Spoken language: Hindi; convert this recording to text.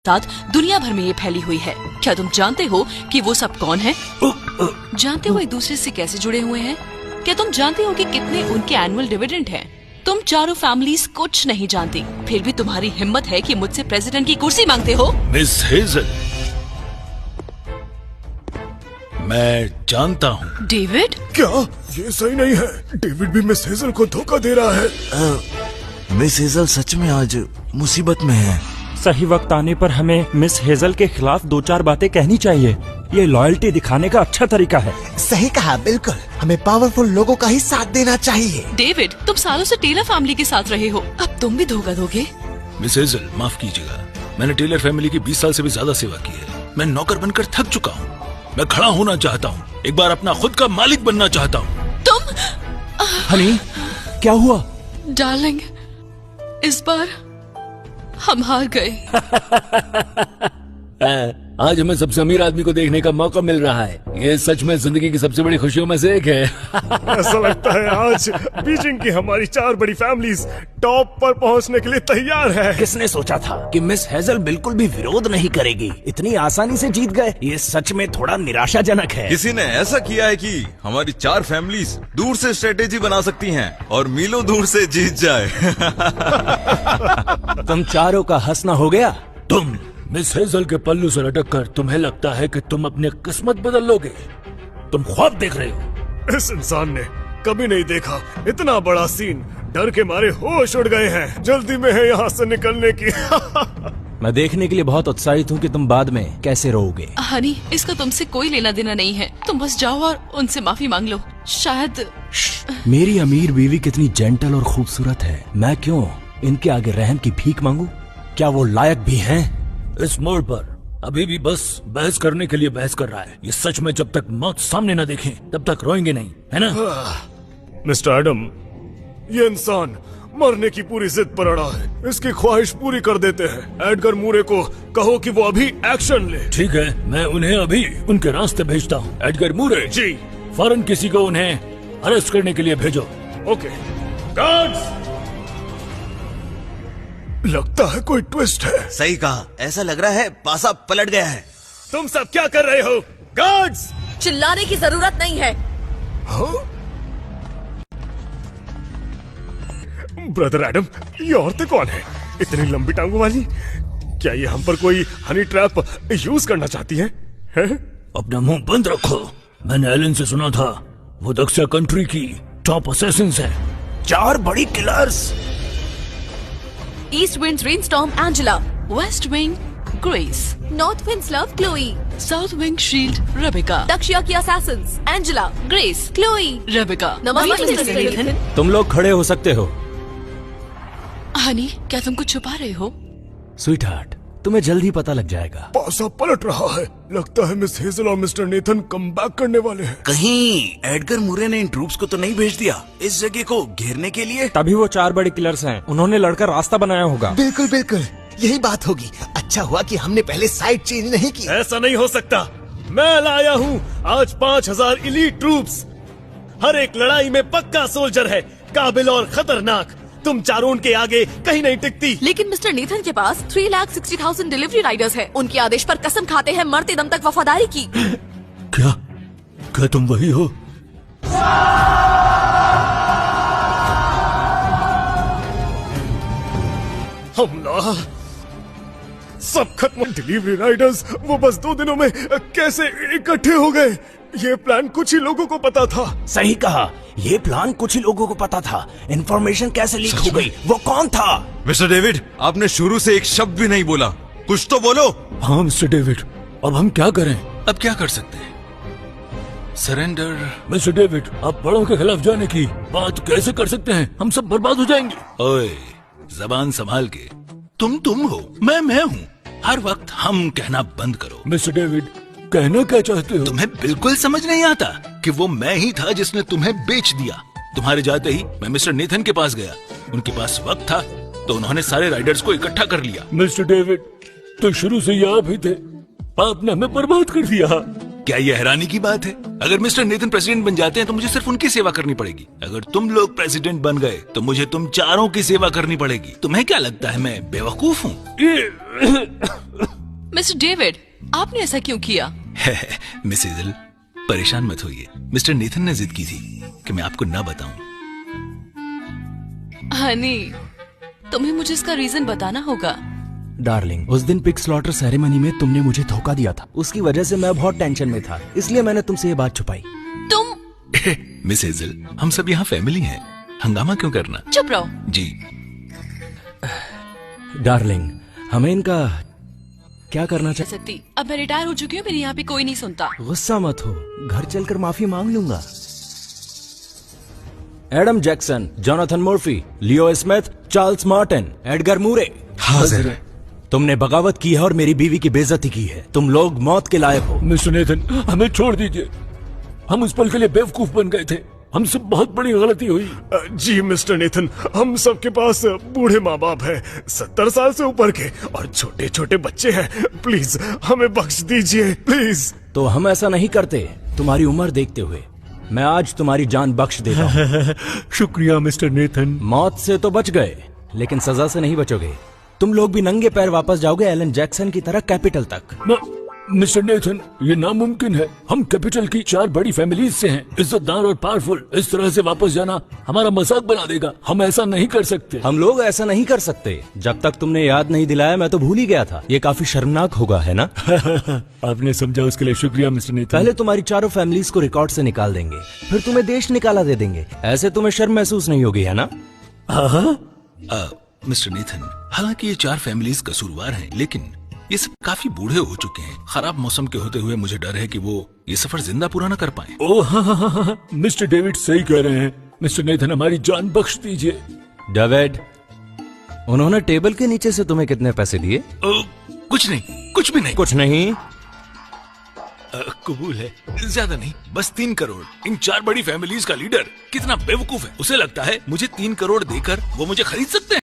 साथ दुनिया भर में ये फैली हुई है। क्या तुम जानते हो कि वो सब कौन है? जानते हो एक दूसरे से कैसे जुड़े हुए हैं? क्या तुम जानते हो कि कितने उनके एनुअल डिविडेंड हैं? तुम चारों फैमिलीज कुछ नहीं जानती, फिर भी तुम्हारी हिम्मत है कि मुझसे प्रेसिडेंट की कुर्सी मांगते हो। मिस हेजल, मैं जानता हूँ। डेविड? क्या ये सही नहीं है? डेविड भी मिस हेजल को धोखा दे रहा है। मिस हेजल सच में आज मुसीबत में है। सही वक्त आने पर हमें मिस हेजल के खिलाफ 2-4 बातें कहनी चाहिए। ये लॉयल्टी दिखाने का अच्छा तरीका है। सही कहा, बिल्कुल। हमें पावरफुल लोगों का ही साथ देना चाहिए। डेविड, तुम सालों से टेलर फैमिली के साथ रहे हो, अब तुम भी धोखा दोगे? मिस हेजल, माफ कीजिएगा, मैंने टेलर फैमिली की 20 साल से भी ज्यादा सेवा की है। मैं नौकर बनकर थक चुका हूँ। मैं खड़ा होना चाहता हूँ, एक बार अपना खुद का मालिक बनना चाहता हूँ। तुम? हनी, क्या हुआ? डार्लिंग, इस बार हम हार गए। आज हमें सबसे अमीर आदमी को देखने का मौका मिल रहा है। ये सच में जिंदगी की सबसे बड़ी खुशियों में से एक है। ऐसा लगता है आज बीजिंग की हमारी 4 बड़ी फैमिलीज टॉप पर पहुंचने के लिए तैयार है। किसने सोचा था कि मिस हेजल बिल्कुल भी विरोध नहीं करेगी? इतनी आसानी से जीत गए, ये सच में थोड़ा निराशाजनक है। किसी ने ऐसा किया है कि हमारी 4 फैमिलीज दूर से स्ट्रेटेजी बना सकती हैं और मीलों दूर से जीत जाए। तुम चारों का हंसना हो गया। तुम मिस हेजल के पल्लू से लटक कर तुम्हें लगता है कि तुम अपनी किस्मत बदल लोगे? तुम ख्वाब देख रहे हो। इस इंसान ने कभी नहीं देखा इतना बड़ा सीन। डर के मारे होश उड़ गए हैं। जल्दी में है यहाँ से निकलने की। मैं देखने के लिए बहुत उत्साहित हूँ कि तुम बाद में कैसे रोओगे। हनी, इसका तुमसे कोई लेना देना नहीं है। तुम बस जाओ और उनसे माफी मांग लो। शायद मेरी अमीर बीवी कितनी जेंटल और खूबसूरत है। मैं क्यों इनके आगे रहम की भीख मांगू? क्या वो लायक भी हैं? इस मोड़ पर अभी भी बस बहस करने के लिए बहस कर रहा है। ये सच में जब तक मौत सामने न देखें तब तक रोएंगे नहीं, है ना? मिस्टर एडम, ये इंसान मरने की पूरी जिद पर अड़ा है। इसकी ख्वाहिश पूरी कर देते हैं। एडगर मूरे को कहो कि वो अभी एक्शन ले। ठीक है, मैं उन्हें अभी उनके रास्ते भेजता हूँ। एडगर मूरे जी। फौरन किसी को उन्हें अरेस्ट करने के लिए भेजो। ओके। गार्ड्स! लगता है कोई ट्विस्ट है। सही कहा, ऐसा लग रहा है पासा पलट गया है। तुम सब क्या कर रहे हो? गार्ड्स! चिल्लाने की जरूरत नहीं है। हाँ? ब्रदर एडम, ये औरतें कौन है? इतनी लंबी टांगों वाली? क्या ये हम पर कोई हनी ट्रैप यूज करना चाहती है? अपना मुंह बंद रखो। मैंने एलन से सुना था वो दक्षा कंट्री की टॉप असैसिन्स हैं। 4 बड़ी killers. East Wind's Rainstorm Angela, West Wing Grace, North Wind's Love Chloe, South Wing Shield Rebecca, Dakshya की Assassins Angela, Grace, Chloe, Rebecca। नमस्ते मिस्टर नेथन। तुम लोग खड़े हो सकते हो। हनी, क्या तुम कुछ छुपा रहे हो? स्वीट हार्ट, तुम्हें जल्द ही पता लग जाएगा। पासा पलट रहा है। लगता है मिस हेजल और मिस्टर नेथन कम बैक करने वाले हैं। कहीं एडगर मूरे ने इन ट्रूप्स को तो नहीं भेज दिया इस जगह को घेरने के लिए? तभी वो 4 बड़े किलर्स हैं। उन्होंने लड़कर रास्ता बनाया होगा। बिल्कुल बिल्कुल, यही बात होगी। अच्छा हुआ कि हमने पहले साइड चेंज नहीं की। ऐसा नहीं हो सकता। मैं लाया हूँ आज 5000 इलीट ट्रूप्स। हर एक लड़ाई में पक्का सोल्जर है, काबिल और खतरनाक। तुम चारों उनके आगे कहीं नहीं टिकती। लेकिन मिस्टर नेथन के पास 3,60,000 डिलीवरी राइडर्स हैं। उनके आदेश पर कसम खाते हैं मरते दम तक वफादारी की। क्या तुम वही हो? हमला सब खत्म। डिलीवरी राइडर्स वो बस 2 दिनों में कैसे इकट्ठे हो गए? ये प्लान कुछ ही लोगों को पता था। सही कहा, ये प्लान कुछ ही लोगों को पता था। इन्फॉर्मेशन कैसे लीक हो गई? वो कौन था? मिस्टर डेविड, आपने शुरू से एक शब्द भी नहीं बोला। कुछ तो बोलो। हाँ मिस्टर डेविड, अब हम क्या करें? अब क्या कर सकते हैं? सरेंडर। मिस्टर डेविड, आप बड़ों के खिलाफ जाने की बात कैसे कर सकते हैं? हम सब बर्बाद हो जाएंगे। ओए, जबान संभाल के। तुम हो, मैं हूँ। हर वक्त हम कहना बंद करो। मिस्टर डेविड, कहना क्या चाहते हो? तुम्हें बिल्कुल समझ नहीं आता कि वो मैं ही था जिसने तुम्हें बेच दिया। तुम्हारे जाते ही मैं मिस्टर नेथन के पास गया। उनके पास वक्त था तो उन्होंने सारे राइडर्स को इकट्ठा कर लिया। मिस्टर डेविड, तो शुरू से ये आप ही थे। आपने हमें बर्बाद कर दिया। क्या ये हैरानी की बात है? अगर मिस्टर नेथन प्रेसिडेंट बन जाते हैं तो मुझे सिर्फ उनकी सेवा करनी पड़ेगी। अगर तुम लोग प्रेसिडेंट बन गए तो मुझे तुम चारों की सेवा करनी पड़ेगी। तुम्हें क्या लगता है मैं बेवकूफ हूँ? मिस्टर डेविड, आपने ऐसा क्यों किया? मिस हेजल, परेशान मत होइए। मिस्टर नेथन ने जिद की थी कि मैं आपको ना बताऊं। हनी, तुम्हें मुझे इसका रीजन बताना होगा। डार्लिंग, उस दिन पिग स्लॉटर सेरेमनी में तुमने मुझे धोखा दिया था। उसकी वजह से मैं बहुत टेंशन में था, इसलिए मैंने तुमसे ये बात छुपाई। तुम मिस हेजल, हम सब यहाँ फैमिली हैं, हंगामा क्यों करना? चुप रहो। जी। डार्लिंग, हमें इनका क्या करना चाहिए? सकती, अब मैं रिटायर हो चुकी हूँ, मेरे यहाँ पे कोई नहीं सुनता। गुस्सा मत हो, घर चलकर माफी मांग लूंगा। एडम जैक्सन, जोनाथन मर्फी, लियो स्मिथ, चार्ल्स मार्टिन, एडगर मूरे। हाजिर। तुमने बगावत की है और मेरी बीवी की बेइज्जती की है। तुम लोग मौत के लायक हो। मिस्टर नेथन, हमें छोड़ दीजिए। हम उस पल के लिए बेवकूफ बन गए थे। हमसे बहुत बड़ी गलती हुई। जी मिस्टर नेथन, हम सबके पास बूढ़े माँ बाप हैं, 70 साल से ऊपर के, और छोटे छोटे बच्चे हैं। प्लीज हमें बख्श दीजिए, प्लीज। तो हम ऐसा नहीं करते। तुम्हारी उम्र देखते हुए मैं आज तुम्हारी जान बख्श देता हूँ। शुक्रिया मिस्टर नेथन। मौत से तो बच गए, लेकिन सजा से नहीं बचोगे। तुम लोग भी नंगे पैर वापस जाओगे एलन जैक्सन की तरह कैपिटल तक। मिस्टर नेथन, ये नामुमकिन है। हम कैपिटल की 4 बड़ी फैमिलीज से हैं, इज्जतदार और पावरफुल। इस तरह से वापस जाना हमारा मजाक बना देगा। हम ऐसा नहीं कर सकते। हम लोग ऐसा नहीं कर सकते। जब तक तुमने याद नहीं दिलाया मैं तो भूल ही गया था। ये काफी शर्मनाक होगा, है ना? आपने समझा, उसके लिए शुक्रिया मिस्टर नेथन। पहले तुम्हारी चारों फैमिलीज को रिकॉर्ड से निकाल देंगे, फिर तुम्हें देश निकाला दे देंगे। ऐसे तुम्हें शर्म महसूस नहीं होगी, है ना? मिस्टर नेथन, हालांकि ये 4 फैमिलीज कसूरवार हैं, लेकिन ये सब काफी बूढ़े हो चुके हैं। खराब मौसम के होते हुए मुझे डर है कि वो ये सफर जिंदा पूरा न कर पाए। ओह हाँ, मिस्टर डेविड सही कह रहे हैं। मिस्टर नेथन, हमारी जान बख्श दीजिए। डेविड, उन्होंने टेबल के नीचे से तुम्हें कितने पैसे दिए? कुछ नहीं, कुछ भी नहीं। कुछ नहीं? कबूल है, ज्यादा नहीं, बस 3 करोड़। इन 4 बड़ी फैमिलीज का लीडर कितना बेवकूफ है। उसे लगता है मुझे 3 करोड़ देकर वो मुझे खरीद सकते हैं।